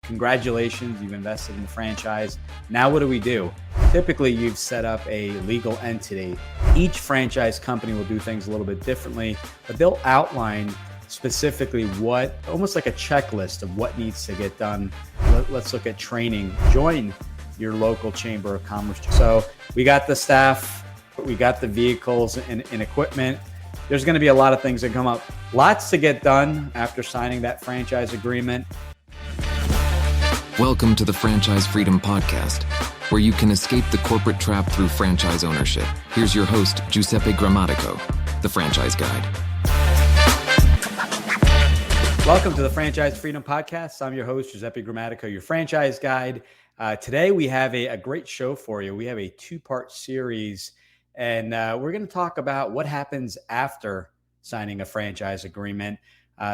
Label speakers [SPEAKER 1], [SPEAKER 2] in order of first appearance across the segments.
[SPEAKER 1] Congratulations, you've invested in the franchise. Now what do we do? Typically, you've set up a legal entity. Each franchise company will do things a little bit differently, but they'll outline specifically what, almost like a checklist of what needs to get done. Let's look at training. Join your local chamber of commerce. So we got the staff, we got the vehicles and equipment. There's going to be a lot of things that come up. Lots to get done after signing that franchise agreement.
[SPEAKER 2] Welcome to the Franchise Freedom Podcast, where you can escape the corporate trap through franchise ownership. Here's your host, Giuseppe Grammatico, the Franchise Guide.
[SPEAKER 1] Welcome to the Franchise Freedom Podcast. I'm your host, Giuseppe Grammatico, your franchise guide. Today, we have a great show for you. We have a two-part series, and we're going to talk about what happens after signing a franchise agreement.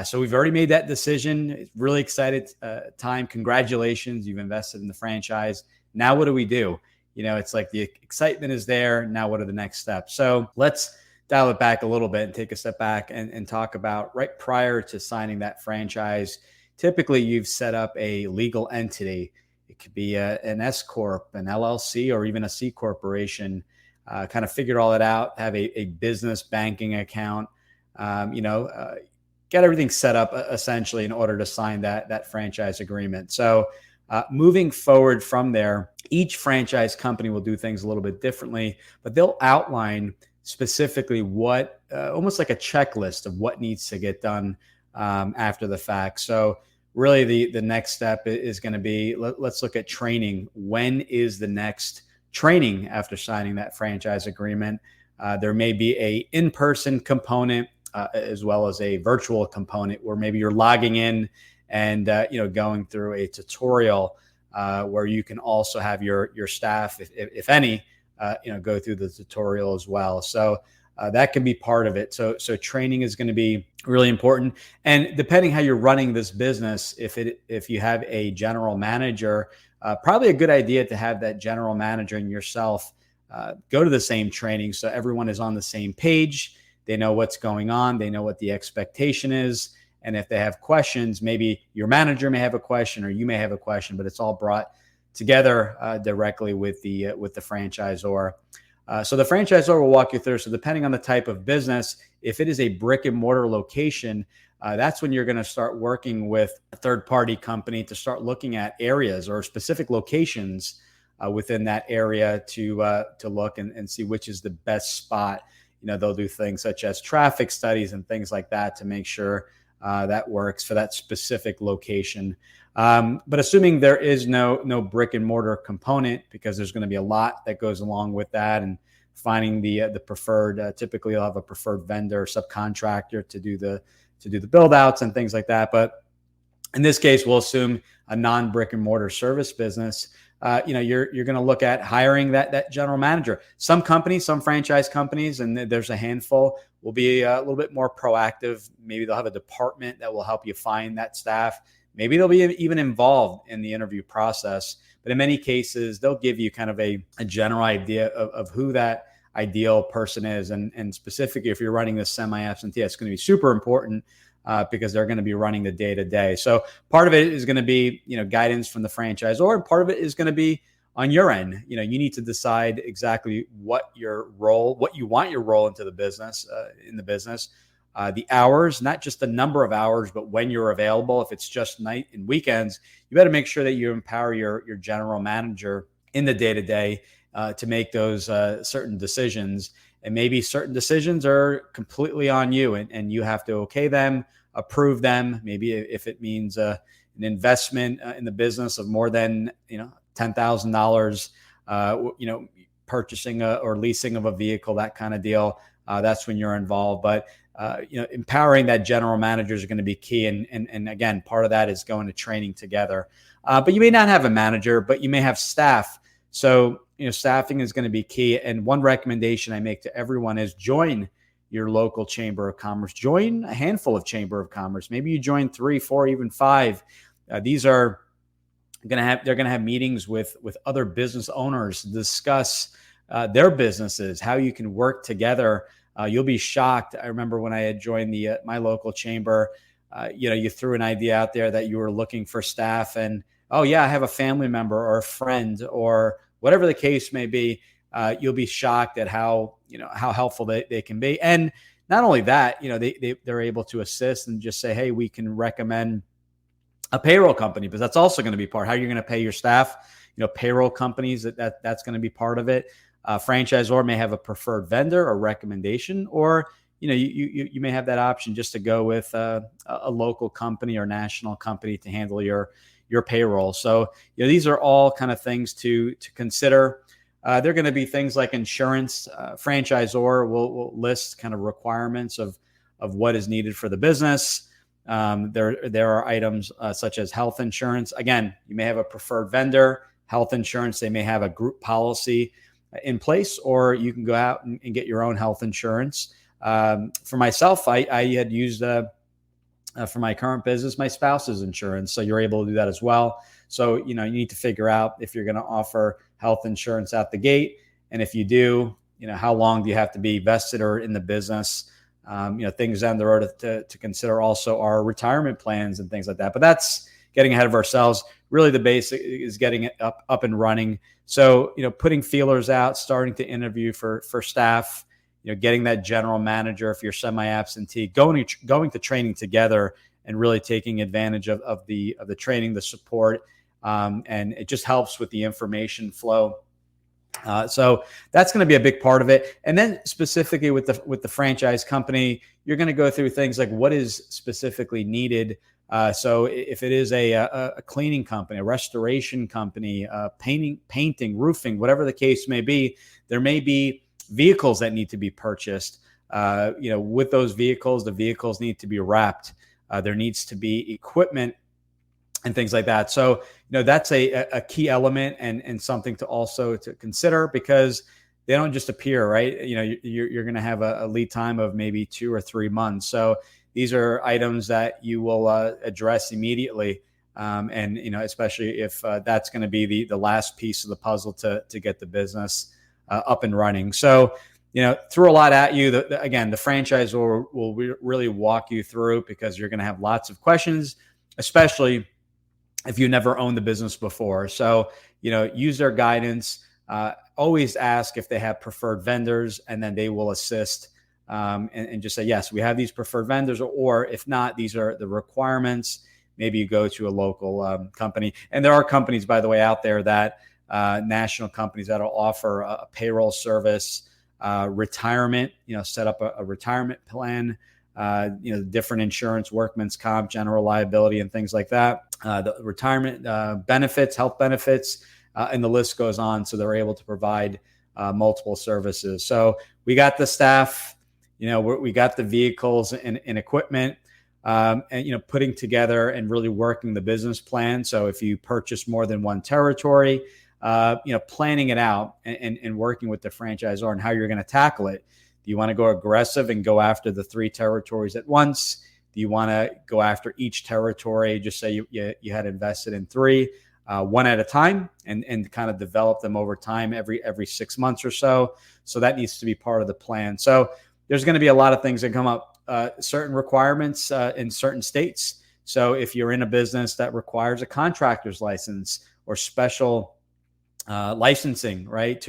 [SPEAKER 1] So we've already made that decision. It's really excited time. Congratulations. You've invested in the franchise. Now, what do we do? You know, it's like the excitement is there. Now, what are the next steps? So let's dial it back a little bit and take a step back and talk about right prior to signing that franchise. Typically, you've set up a legal entity. It could be an S Corp, an LLC, or even a C Corporation. Kind of figured all that out, have a business banking account, get everything set up essentially in order to sign that franchise agreement. So moving forward from there, each franchise company will do things a little bit differently, but they'll outline specifically what, almost like a checklist of what needs to get done after the fact. So really the next step is going to be, let's look at training. When is the next training after signing that franchise agreement? There may be a in-person component as well as a virtual component where maybe you're logging in and going through a tutorial where you can also have your staff, if any, go through the tutorial as well. So that can be part of it. So training is going to be really important. And depending how you're running this business, if you have a general manager, probably a good idea to have that general manager and yourself go to the same training so everyone is on the same page. They know what's going on. They know what the expectation is. And if they have questions, maybe your manager may have a question or you may have a question, but it's all brought together directly with the franchisor. So the franchisor will walk you through. So depending on the type of business, if it is a brick and mortar location, that's when you're going to start working with a third-party company to start looking at areas or specific locations within that area to look and see which is the best spot. They'll do things such as traffic studies and things like that to make sure that works for that specific location. But assuming there is no brick and mortar component, because there's going to be a lot that goes along with that, and finding the preferred, typically you'll have a preferred vendor or subcontractor to do the build outs and things like that. But in this case, we'll assume a non brick and mortar service business. You're going to look at hiring that general manager. Some companies, some franchise companies, and there's a handful, will be a little bit more proactive. Maybe they'll have a department that will help you find that staff. Maybe they'll be even involved in the interview process. But in many cases, they'll give you kind of a general idea of who that ideal person is. And specifically, if you're running the semi-absentee, it's going to be super important because they're going to be running the day-to-day. So part of it is going to be, guidance from the franchisor, and part of it is going to be on your end. You need to decide exactly what you want your role into the business, the hours, not just the number of hours, but when you're available. If it's just night and weekends, you better make sure that you empower your general manager in the day-to-day to make those certain decisions. And maybe certain decisions are completely on you, and you have to okay them, approve them. Maybe if it means an investment in the business of more than $10,000, purchasing or leasing of a vehicle, that kind of deal. That's when you're involved. But empowering that general manager is going to be key. And again, part of that is going to training together. But you may not have a manager, but you may have staff. So staffing is going to be key. And one recommendation I make to everyone is join your local chamber of commerce. Join a handful of chamber of commerce. Maybe you join 3, 4, even 5. These are they're going to have meetings with other business owners to discuss their businesses, how you can work together. You'll be shocked. I remember when I had joined my local chamber, you threw an idea out there that you were looking for staff, and oh yeah, I have a family member or a friend or whatever the case may be, you'll be shocked at how helpful they can be. And not only that, they're able to assist and just say, hey, we can recommend a payroll company, but that's also going to be part. How you're going to pay your staff, payroll companies, that's going to be part of it. Franchisor may have a preferred vendor or recommendation, or you may have that option just to go with a local company or national company to handle your payroll. So these are all kind of things to consider. They're going to be things like insurance. Franchisor will list kind of requirements of what is needed for the business. There are items such as health insurance. Again, you may have a preferred vendor, health insurance. They may have a group policy in place, or you can go out and get your own health insurance. For myself, I had used for my current business, my spouse's insurance. So you're able to do that as well. So, you need to figure out if you're going to offer health insurance out the gate. And if you do, how long do you have to be vested or in the business? Things down the road to consider also are retirement plans and things like that. But that's getting ahead of ourselves. Really, the basic is getting it up and running. So, putting feelers out, starting to interview for staff, getting that general manager if you're semi-absentee, going to training together and really taking advantage of the training, the support, and it just helps with the information flow. So that's going to be a big part of it. And then specifically with the franchise company, you're going to go through things like what is specifically needed. So if it is a cleaning company, a restoration company, painting, roofing, whatever the case may be, there may be vehicles that need to be purchased. With those vehicles, the vehicles need to be wrapped. There needs to be equipment and things like that. So, that's a key element and something to also to consider, because they don't just appear, right? You're going to have a lead time of maybe 2 or 3 months. So these are items that you will address immediately. And, especially if that's going to be the last piece of the puzzle to get the business up and running. So, threw a lot at you. Again, the franchisor will really walk you through, because you're going to have lots of questions, especially if you never owned the business before. So, use their guidance. Always ask if they have preferred vendors, and then they will assist and just say, yes, we have these preferred vendors, or if not, these are the requirements. Maybe you go to a local company. And there are companies, by the way, out there that national companies that will offer a payroll service, retirement, set up a retirement plan, different insurance, workman's comp, general liability, and things like that. The retirement benefits, health benefits, and the list goes on. So they're able to provide multiple services. So we got the staff, we got the vehicles and equipment, and putting together and really working the business plan. So if you purchase more than one territory, planning it out and working with the franchisor and how you're going to tackle it. Do you want to go aggressive and go after the 3 territories at once? Do you want to go after each territory, just say you had invested in 3, one at a time, and kind of develop them over time every 6 months or so? So that needs to be part of the plan. So there's going to be a lot of things that come up, certain requirements in certain states. So if you're in a business that requires a contractor's license or special licensing, right?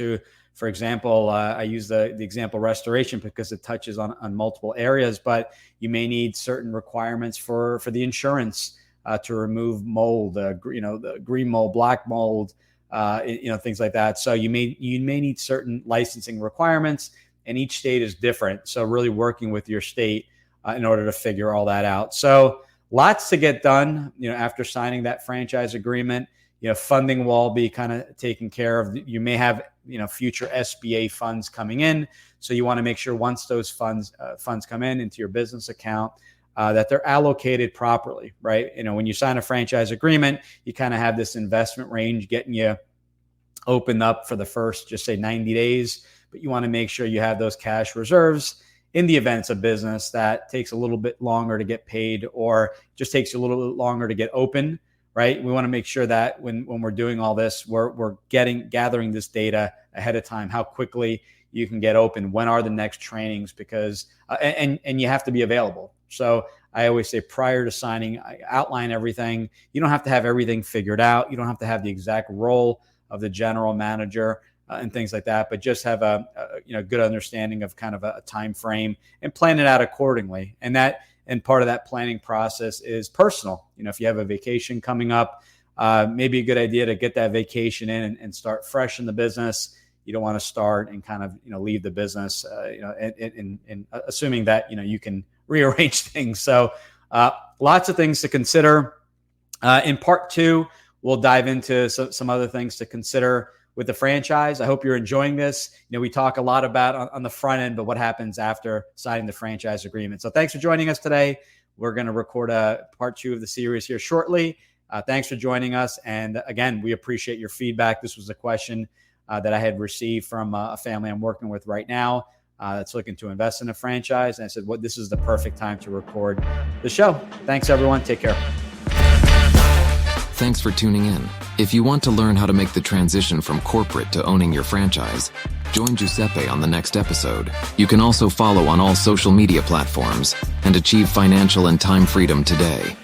[SPEAKER 1] For example, I use the example restoration because it touches on multiple areas, but you may need certain requirements for the insurance to remove mold, the green mold, black mold, things like that. So you may need certain licensing requirements, and each state is different. So really working with your state in order to figure all that out. So lots to get done, after signing that franchise agreement. Funding will all be kind of taken care of. You may have, future SBA funds coming in. So you want to make sure once those funds come into your business account, that they're allocated properly, right? When you sign a franchise agreement, you kind of have this investment range getting you opened up for the first, just say 90 days, but you want to make sure you have those cash reserves in the events of business that takes a little bit longer to get paid, or just takes you a little bit longer to get open. Right? We want to make sure that when we're doing all this, we're gathering this data ahead of time, how quickly you can get open, when are the next trainings, because and you have to be available. So I always say prior to signing, I outline everything. You don't have to have everything figured out. You don't have to have the exact role of the general manager and things like that, but just have a good understanding of kind of a time frame and plan it out accordingly. And part of that planning process is personal. If you have a vacation coming up, maybe a good idea to get that vacation in and start fresh in the business. You don't want to start and kind of, leave the business, in assuming that, you can rearrange things. So lots of things to consider. In part 2, we'll dive into some other things to consider with the franchise. I hope you're enjoying this. We talk a lot about on the front end, but what happens after signing the franchise agreement. So thanks for joining us today. We're going to record a part 2 of the series here shortly. Thanks for joining us. And again, we appreciate your feedback. This was a question that I had received from a family I'm working with right now that's looking to invest in a franchise. And I said, this is the perfect time to record the show. Thanks, everyone. Take care.
[SPEAKER 2] Thanks for tuning in. If you want to learn how to make the transition from corporate to owning your franchise, join Giuseppe on the next episode. You can also follow on all social media platforms and achieve financial and time freedom today.